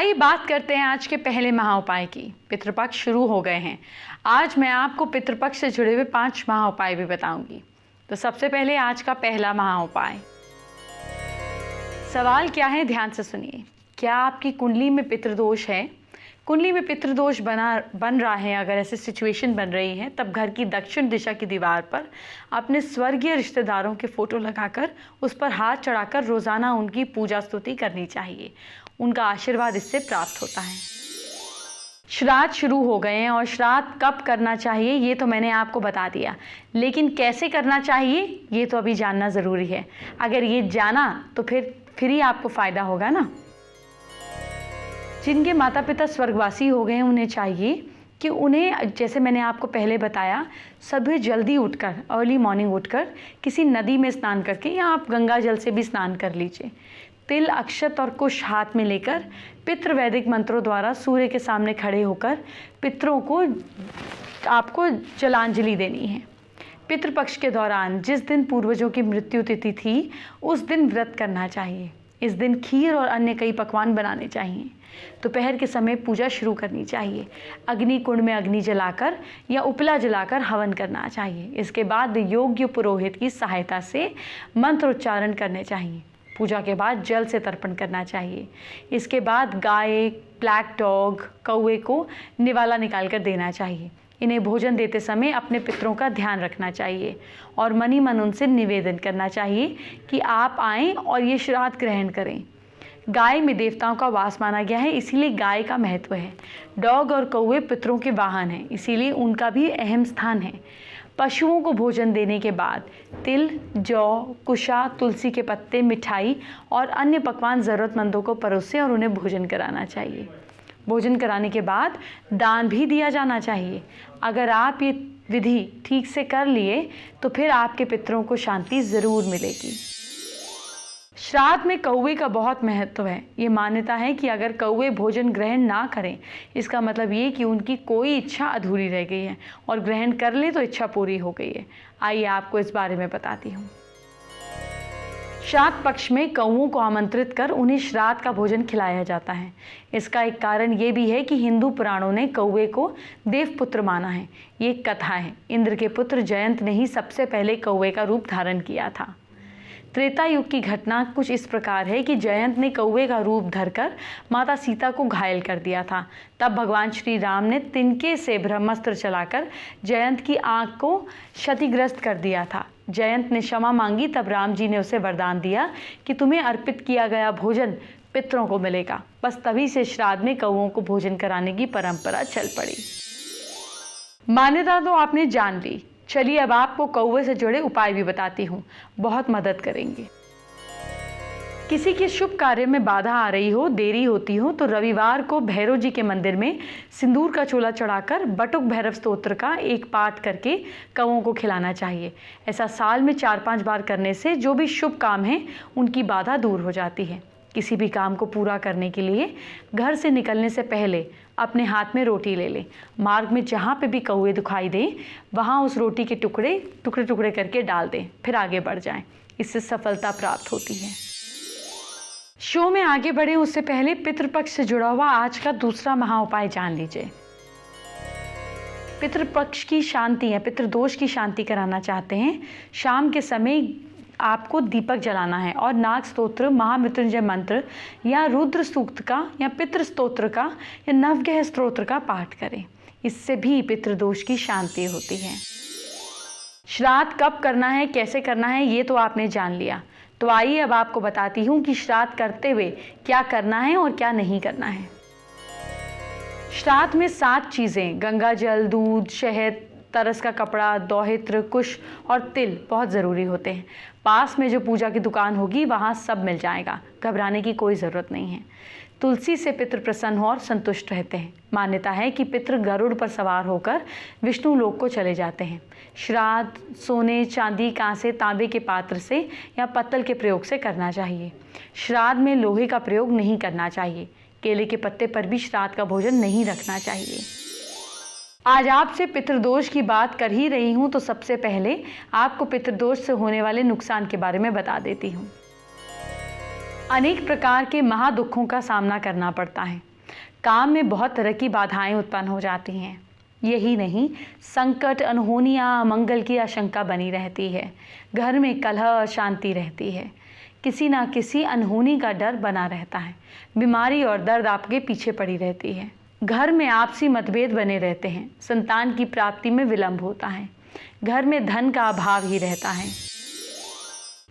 आइए बात करते हैं आज के पहले महा उपाय की। पितृपक्ष शुरू हो गए हैं। आज मैं आपको पितृपक्ष से जुड़े हुए 5 महा उपाय भी बताऊंगी। तो सबसे पहले आज का पहला महा उपाय। सवाल क्या है, ध्यान से सुनिए। क्या आपकी कुंडली में पितृदोष है? कुंडली में पितृदोष बन रहा है, अगर ऐसी सिचुएशन बन रही है, तब घर की दक्षिण दिशा की दीवार पर अपने स्वर्गीय रिश्तेदारों के फोटो लगाकर उस पर हाथ चढ़ाकर रोजाना उनकी पूजा स्तुति करनी चाहिए। उनका आशीर्वाद इससे प्राप्त होता है। श्राद्ध शुरू हो गए हैं और श्राद्ध कब करना चाहिए ये तो मैंने आपको बता दिया, लेकिन कैसे करना चाहिए ये तो अभी जानना ज़रूरी है। अगर ये जाना तो फिर ही आपको फ़ायदा होगा ना। जिनके माता पिता स्वर्गवासी हो गए हैं उन्हें चाहिए कि उन्हें, जैसे मैंने आपको पहले बताया, सुबह जल्दी उठकर, अर्ली मॉर्निंग उठकर किसी नदी में स्नान करके या आप गंगा जल से भी स्नान कर लीजिए। तिल, अक्षत और कुश हाथ में लेकर पितृवैदिक मंत्रों द्वारा सूर्य के सामने खड़े होकर पितरों को आपको जलांजलि देनी है। पितृपक्ष के दौरान जिस दिन पूर्वजों की मृत्यु तिथि थी उस दिन व्रत करना चाहिए। इस दिन खीर और अन्य कई पकवान बनाने चाहिए। दोपहर के समय पूजा शुरू करनी चाहिए। अग्नि कुंड में अग्नि जलाकर या उपला जलाकर हवन करना चाहिए। इसके बाद योग्य पुरोहित की सहायता से मंत्रोच्चारण करने चाहिए। पूजा के बाद जल से तर्पण करना चाहिए। इसके बाद गाय, ब्लैक डॉग, कौवे को निवाला निकाल कर देना चाहिए। इन्हें भोजन देते समय अपने पितरों का ध्यान रखना चाहिए और मनी मन उनसे निवेदन करना चाहिए कि आप आएं और ये श्राद्ध ग्रहण करें। गाय में देवताओं का वास माना गया है, इसीलिए गाय का महत्व है। डॉग और कौवे पितरों के वाहन हैं, इसीलिए उनका भी अहम स्थान है। पशुओं को भोजन देने के बाद तिल, जौ, कुशा, तुलसी के पत्ते, मिठाई और अन्य पकवान ज़रूरतमंदों को परोसें और उन्हें भोजन कराना चाहिए। भोजन कराने के बाद दान भी दिया जाना चाहिए। अगर आप ये विधि ठीक से कर लिए तो फिर आपके पितरों को शांति ज़रूर मिलेगी। श्राद्ध में कौवे का बहुत महत्व है। ये मान्यता है कि अगर कौवे भोजन ग्रहण ना करें, इसका मतलब ये कि उनकी कोई इच्छा अधूरी रह गई है और ग्रहण कर ले तो इच्छा पूरी हो गई है। आइए आपको इस बारे में बताती हूँ। श्राद्ध पक्ष में कौवों को आमंत्रित कर उन्हें श्राद्ध का भोजन खिलाया जाता है। इसका एक कारण ये भी है कि हिंदू पुराणों ने कौवे को देवपुत्र माना है। ये एक कथा है। इंद्र के पुत्र जयंत ने ही सबसे पहले कौवे का रूप धारण किया था। त्रेता युग की घटना कुछ इस प्रकार है कि जयंत ने कौवे का रूप धरकर माता सीता को घायल कर दिया था। तब भगवान श्री राम ने तिनके से ब्रह्मास्त्र चलाकर जयंत की आंख को क्षतिग्रस्त कर दिया था। जयंत ने क्षमा मांगी, तब राम जी ने उसे वरदान दिया कि तुम्हें अर्पित किया गया भोजन पितरों को मिलेगा। बस तभी से श्राद्ध में कौवों को भोजन कराने की परंपरा चल पड़ी। मान्यता तो आपने जान ली, चलिए अब आपको कौवे से जुड़े उपाय भी बताती हूँ, बहुत मदद करेंगे। किसी के शुभ कार्य में बाधा आ रही हो, देरी होती हो, तो रविवार को भैरव जी के मंदिर में सिंदूर का चोला चढ़ाकर बटुक भैरव स्तोत्र का एक पाठ करके कौवों को खिलाना चाहिए। ऐसा साल में 4-5 बार करने से जो भी शुभ काम है उनकी बाधा दूर हो जाती है। किसी भी काम को पूरा करने के लिए घर से निकलने से पहले अपने हाथ में रोटी ले लें। मार्ग में जहाँ पे भी कौवे दिखाई दें वहाँ उस रोटी के टुकड़े टुकड़े करके डाल दें, फिर आगे बढ़ जाएं। इससे सफलता प्राप्त होती है। शो में आगे बढ़े उससे पहले पितृपक्ष से जुड़ा हुआ आज का दूसरा महा उपाय जान लीजिए। पितृपक्ष की शांति या पितृदोष की शांति कराना चाहते हैं, शाम के समय आपको दीपक जलाना है और नाग स्तोत्र, महामृत्युंजय मंत्र या रुद्र सूक्त का या पितृ स्तोत्र का या नवग्रह स्तोत्र का पाठ करें। इससे भी पितृदोष की शांति होती है। श्राद्ध कब करना है, कैसे करना है, ये तो आपने जान लिया। तो आइए अब आपको बताती हूँ कि श्राद्ध करते हुए क्या करना है और क्या नहीं करना है। श्राद्ध में 7 चीज़ें, गंगा जल, दूध, शहद, तरस का कपड़ा, दौहित्र, कुश और तिल बहुत ज़रूरी होते हैं। पास में जो पूजा की दुकान होगी वहाँ सब मिल जाएगा, घबराने की कोई ज़रूरत नहीं है। तुलसी से पितृ प्रसन्न हो और संतुष्ट रहते हैं। मान्यता है कि पितृ गरुड़ पर सवार होकर विष्णु लोक को चले जाते हैं। श्राद्ध सोने, चांदी, कांसे, तांबे के पात्र से या पत्तल के प्रयोग से करना चाहिए। श्राद्ध में लोहे का प्रयोग नहीं करना चाहिए। केले के पत्ते पर भी श्राद्ध का भोजन नहीं रखना चाहिए। आज आपसे पितृदोष की बात कर ही रही हूँ तो सबसे पहले आपको पितृदोष से होने वाले नुकसान के बारे में बता देती हूँ। अनेक प्रकार के महादुखों का सामना करना पड़ता है। काम में बहुत तरह की बाधाएं उत्पन्न हो जाती हैं। यही नहीं, संकट, अनहोनियाँ, अमंगल की आशंका बनी रहती है। घर में कलह, अशांति रहती है। किसी ना किसी अनहोनी का डर बना रहता है। बीमारी और दर्द आपके पीछे पड़ी रहती है। घर में आपसी मतभेद बने रहते हैं। संतान की प्राप्ति में विलंब होता है। घर में धन का अभाव ही रहता है।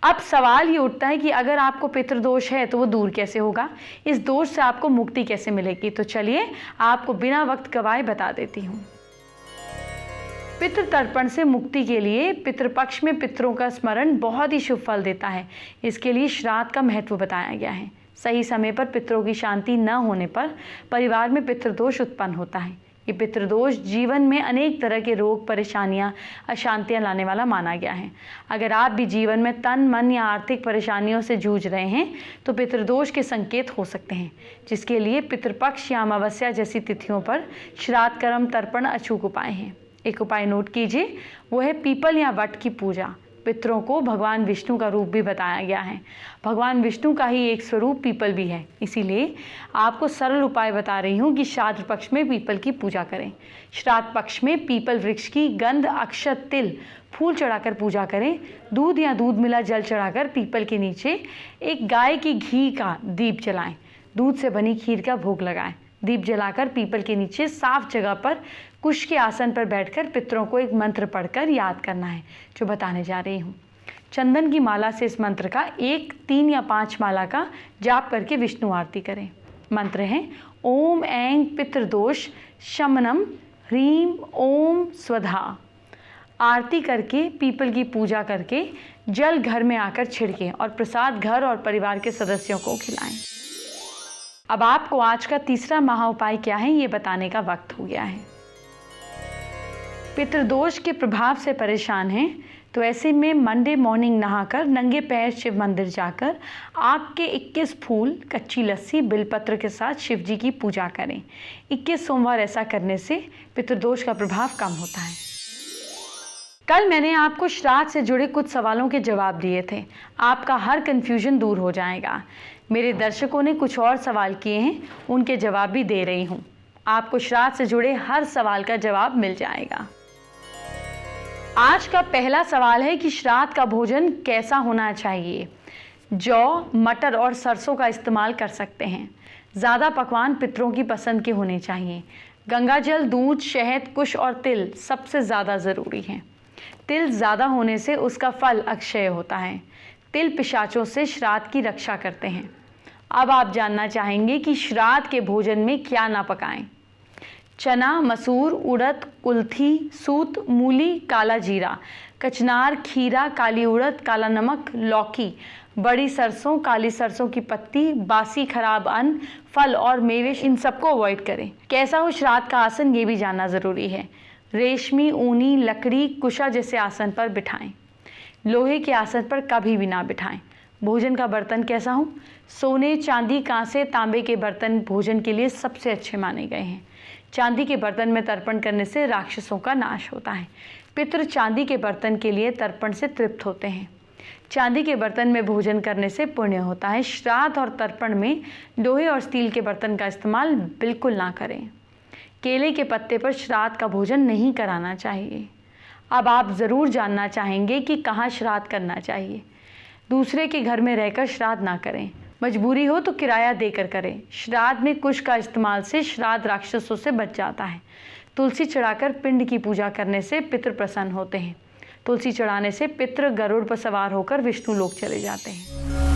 अब सवाल ये उठता है कि अगर आपको पितृदोष है तो वो दूर कैसे होगा? इस दोष से आपको मुक्ति कैसे मिलेगी? तो चलिए आपको बिना वक्त गवाए बता देती हूँ। पितृ तर्पण से मुक्ति के लिए पितृपक्ष में पितरों का स्मरण बहुत ही शुभ फल देता है। इसके लिए श्राद्ध का महत्व बताया गया है। सही समय पर पितरों की शांति न होने पर परिवार में पितृदोष उत्पन्न होता है। ये पितृदोष जीवन में अनेक तरह के रोग, परेशानियां, अशांतियां लाने वाला माना गया है। अगर आप भी जीवन में तन, मन या आर्थिक परेशानियों से जूझ रहे हैं तो पितृदोष के संकेत हो सकते हैं, जिसके लिए पितृपक्ष या अमावस्या जैसी तिथियों पर श्राद्ध, कर्म, तर्पण अचूक उपाय हैं। एक उपाय नोट कीजिए, वो है पीपल या वट की पूजा। पितरों को भगवान विष्णु का रूप भी बताया गया है। भगवान विष्णु का ही एक स्वरूप पीपल भी है। इसीलिए आपको सरल उपाय बता रही हूँ कि श्राद्ध पक्ष में पीपल की पूजा करें। श्राद्ध पक्ष में पीपल वृक्ष की गंध, अक्षत, तिल, फूल चढ़ाकर पूजा करें। दूध या दूध मिला जल चढ़ाकर पीपल के नीचे एक गाय की घी का दीप जलाएं। दूध से बनी खीर का भोग लगाएं। दीप जलाकर पीपल के नीचे साफ जगह पर कुश के आसन पर बैठकर पितरों को एक मंत्र पढ़कर याद करना है, जो बताने जा रही हूँ। चंदन की माला से इस मंत्र का 1, 3 या 5 माला का जाप करके विष्णु आरती करें। मंत्र है ओम ऐं पितृदोष शमनम ह्रीं ओम स्वधा। आरती करके पीपल की पूजा करके जल घर में आकर छिड़कें और प्रसाद घर और परिवार के सदस्यों को खिलाएं। अब आपको आज का तीसरा महा उपाय क्या है ये बताने का वक्त हो गया है। पितृदोष के प्रभाव से परेशान हैं तो ऐसे में मंडे मॉर्निंग नहाकर नंगे पैर शिव मंदिर जाकर आग के 21 फूल, कच्ची लस्सी, बिलपत्र के साथ शिव जी की पूजा करें। 21 सोमवार ऐसा करने से पितृदोष का प्रभाव कम होता है। कल मैंने आपको श्राद्ध से जुड़े कुछ सवालों के जवाब दिए थे। आपका हर कन्फ्यूजन दूर हो जाएगा। मेरे दर्शकों ने कुछ और सवाल किए हैं, उनके जवाब भी दे रही हूँ। आपको श्राद्ध से जुड़े हर सवाल का जवाब मिल जाएगा। आज का पहला सवाल है कि श्राद्ध का भोजन कैसा होना चाहिए। जौ, मटर और सरसों का इस्तेमाल कर सकते हैं। ज़्यादा पकवान पितरों की पसंद के होने चाहिए। गंगाजल, दूध, शहद, कुश और तिल सबसे ज़्यादा ज़रूरी हैं। तिल ज़्यादा होने से उसका फल अक्षय होता है। तिल पिशाचों से श्राद्ध की रक्षा करते हैं। अब आप जानना चाहेंगे कि श्राद्ध के भोजन में क्या ना पकाएं। चना, मसूर, उड़द, कुल्थी, सूत, मूली, काला जीरा, कचनार, खीरा, काली उड़द, काला नमक, लौकी, बड़ी सरसों, काली सरसों की पत्ती, बासी खराब अन्न, फल और मेवे, इन सबको अवॉइड करें। कैसा हो श्राद्ध का आसन ये भी जानना ज़रूरी है। रेशमी, ऊनी, लकड़ी, कुशा जैसे आसन पर बिठाएं। लोहे के आसन पर कभी भी ना बिठाएं। भोजन का बर्तन कैसा हो? सोने, चांदी, कांसे, तांबे के बर्तन भोजन के लिए सबसे अच्छे माने गए हैं। चांदी के बर्तन में तर्पण करने से राक्षसों का नाश होता है। पितृ चांदी के बर्तन के लिए तर्पण से तृप्त होते हैं। चांदी के बर्तन में भोजन करने से पुण्य होता है। श्राद्ध और तर्पण में लोहे और स्टील के बर्तन का इस्तेमाल बिल्कुल ना करें। केले के पत्ते पर श्राद्ध का भोजन नहीं कराना चाहिए। अब आप ज़रूर जानना चाहेंगे कि कहाँ श्राद्ध करना चाहिए। दूसरे के घर में रहकर श्राद्ध ना करें। मजबूरी हो तो किराया देकर करें। श्राद्ध में कुश का इस्तेमाल से श्राद्ध राक्षसों से बच जाता है। तुलसी चढ़ाकर पिंड की पूजा करने से पितृ प्रसन्न होते हैं। तुलसी चढ़ाने से पितृ गरुड़ पर सवार होकर विष्णु लोक चले जाते हैं।